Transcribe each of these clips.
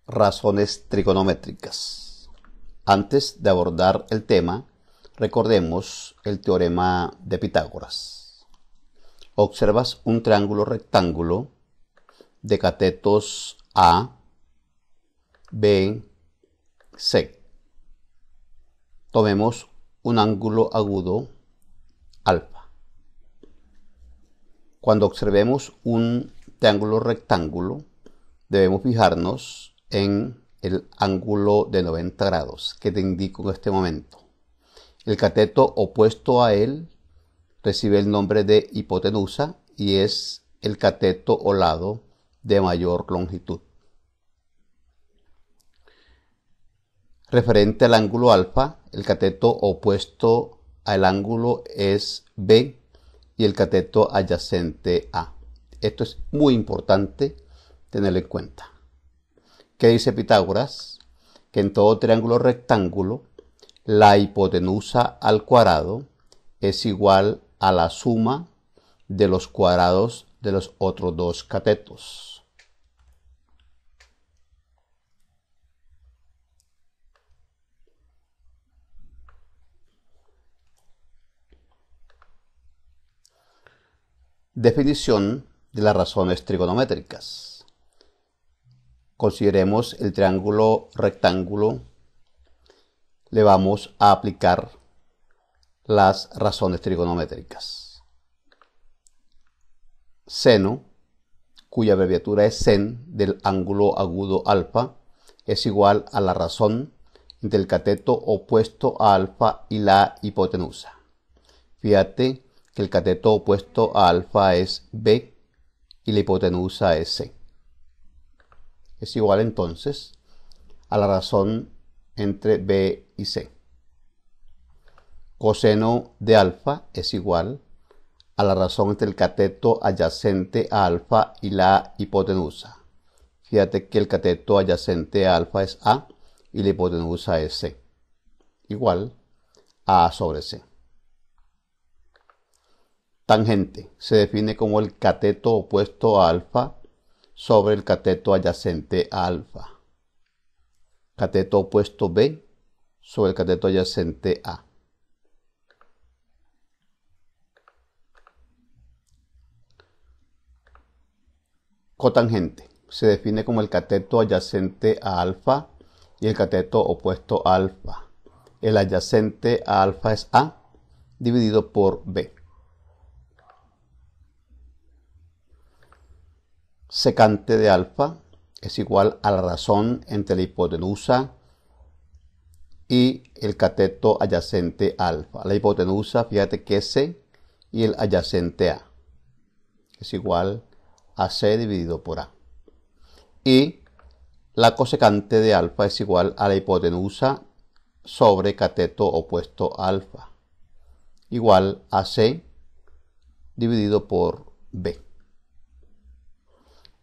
Razones trigonométricas. Antes de abordar el tema, recordemos el teorema de Pitágoras. Observas un triángulo rectángulo de catetos A, B, C. Tomemos un ángulo agudo alfa. Cuando observemos un triángulo rectángulo, debemos fijarnos en el ángulo de 90 grados que te indico en este momento. El cateto opuesto a él recibe el nombre de hipotenusa y es el cateto o lado de mayor longitud. Referente al ángulo alfa, el cateto opuesto al ángulo es B y el cateto adyacente A. Esto es muy importante tenerlo en cuenta. ¿Qué dice Pitágoras? Que en todo triángulo rectángulo, la hipotenusa al cuadrado es igual a la suma de los cuadrados de los otros dos catetos. Definición de las razones trigonométricas. Consideremos el triángulo rectángulo. Le vamos a aplicar las razones trigonométricas. Seno, cuya abreviatura es sen del ángulo agudo alfa, es igual a la razón entre el cateto opuesto a alfa y la hipotenusa. Fíjate que el cateto opuesto a alfa es B y la hipotenusa es C. Es igual entonces a la razón entre B y C. Coseno de alfa es igual a la razón entre el cateto adyacente a alfa y la hipotenusa. Fíjate que el cateto adyacente a alfa es A y la hipotenusa es C. Igual a A sobre C. Tangente se define como el cateto opuesto a alfa sobre el cateto adyacente a alfa. Cateto opuesto B sobre el cateto adyacente A. Cotangente se define como el cateto adyacente a alfa y el cateto opuesto a alfa. El adyacente a alfa es A dividido por B. Secante de alfa es igual a la razón entre la hipotenusa y el cateto adyacente a alfa. La hipotenusa, fíjate que es C y el adyacente A es igual a C dividido por A. Y la cosecante de alfa es igual a la hipotenusa sobre cateto opuesto a alfa, igual a C dividido por B.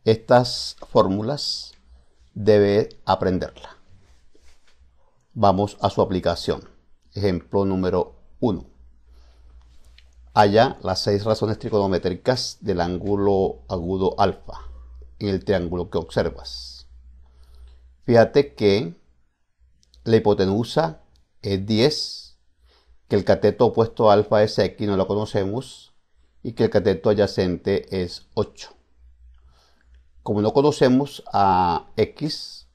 Estas fórmulas debe aprenderlas. Vamos a su aplicación. Ejemplo número 1. Halla las 6 razones trigonométricas del ángulo agudo alfa en el triángulo que observas. Fíjate que la hipotenusa es 10, que el cateto opuesto a alfa es X, no lo conocemos, y que el cateto adyacente es 8. Como no conocemos a X,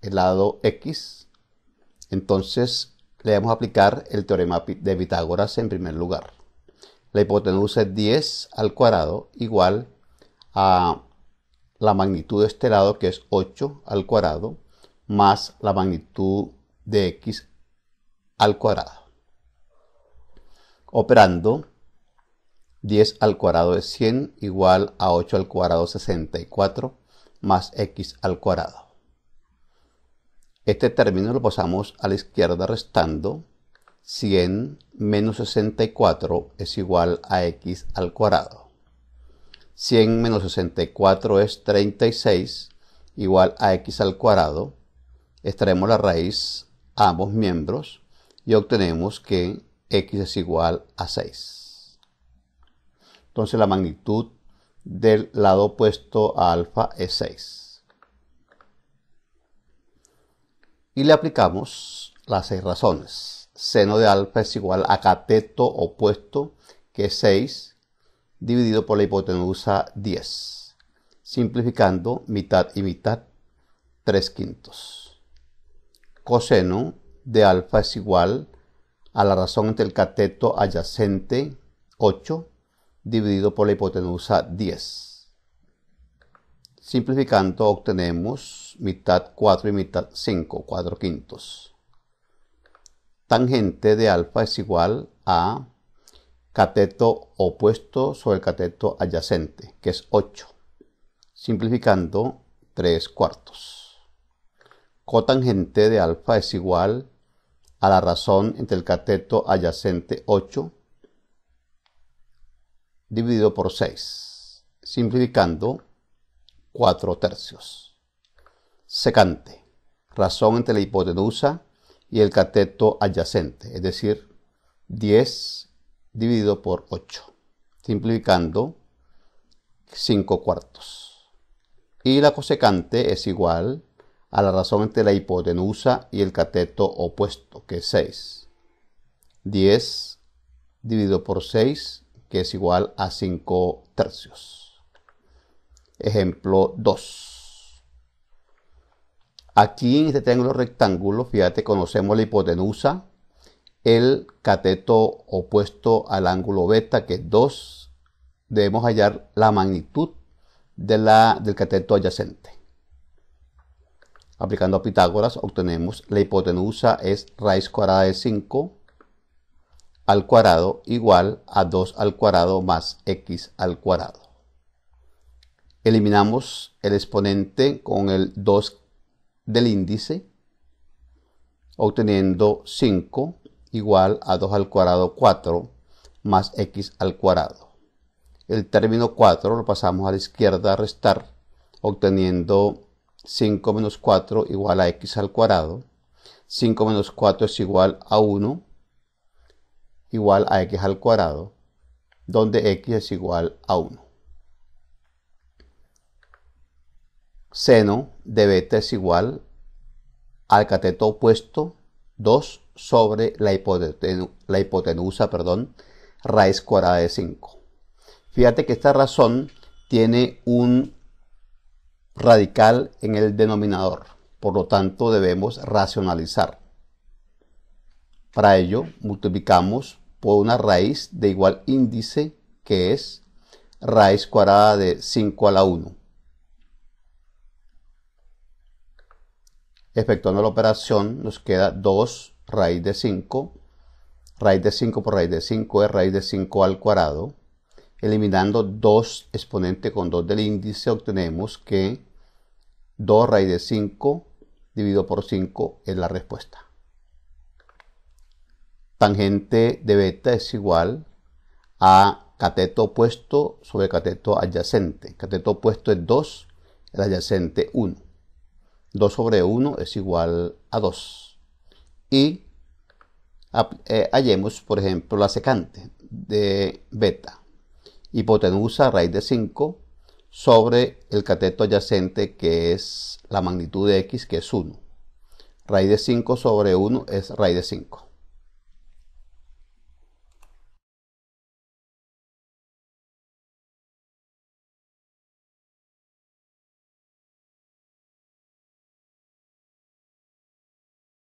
el lado X, entonces le vamos a aplicar el teorema de Pitágoras en primer lugar. La hipotenusa es 10 al cuadrado igual a la magnitud de este lado, que es 8 al cuadrado, más la magnitud de X al cuadrado. Operando, 10 al cuadrado es 100 igual a 8 al cuadrado 64 más X al cuadrado. Este término lo pasamos a la izquierda restando. 100 menos 64 es igual a X al cuadrado. 100 menos 64 es 36 igual a X al cuadrado. Extraemos la raíz a ambos miembros y obtenemos que X es igual a 6. Entonces la magnitud del lado opuesto a alfa es 6. y le aplicamos las 6 razones. Seno de alfa es igual a cateto opuesto, que es 6, dividido por la hipotenusa 10. Simplificando, mitad y mitad, 3/5. Coseno de alfa es igual a la razón entre el cateto adyacente 8 dividido por la hipotenusa 10. Simplificando obtenemos mitad 4 y mitad 5, 4/5. Tangente de alfa es igual a cateto opuesto sobre el cateto adyacente, que es 8. Simplificando, 3/4. Cotangente de alfa es igual a la razón entre el cateto adyacente 8 dividido por 6. Simplificando, 4/3. Secante, razón entre la hipotenusa y el cateto adyacente, es decir, 10 dividido por 8. Simplificando, 5/4. Y la cosecante es igual a la razón entre la hipotenusa y el cateto opuesto, que es 6. 10 dividido por 6, que es igual a 5/3. Ejemplo 2. Aquí en este triángulo rectángulo, fíjate, conocemos la hipotenusa, el cateto opuesto al ángulo beta, que es 2. Debemos hallar la magnitud del cateto adyacente. Aplicando a Pitágoras obtenemos la hipotenusa es raíz cuadrada de 5 al cuadrado igual a 2 al cuadrado más x al cuadrado. Eliminamos el exponente con el 2 del índice, obteniendo 5 igual a 2 al cuadrado 4 más x al cuadrado. El término 4 lo pasamos a la izquierda a restar, obteniendo 5 menos 4 igual a x al cuadrado. 5 menos 4 es igual a 1, igual a x al cuadrado, donde x es igual a 1. Seno de beta es igual al cateto opuesto 2 sobre la hipotenusa, raíz cuadrada de 5. Fíjate que esta razón tiene un radical en el denominador, por lo tanto debemos racionalizar. Para ello multiplicamos por una raíz de igual índice, que es raíz cuadrada de 5 a la 1. Efectuando la operación nos queda 2 raíz de 5. Raíz de 5 por raíz de 5 es raíz de 5 al cuadrado. Eliminando 2 exponente con 2 del índice obtenemos que 2 raíz de 5 dividido por 5 es la respuesta. Tangente de beta es igual a cateto opuesto sobre cateto adyacente. Cateto opuesto es 2, el adyacente 1. 2 sobre 1 es igual a 2. Y hallemos, por ejemplo, la secante de beta. Hipotenusa raíz de 5 sobre el cateto adyacente, que es la magnitud de x, que es 1. Raíz de 5 sobre 1 es raíz de 5.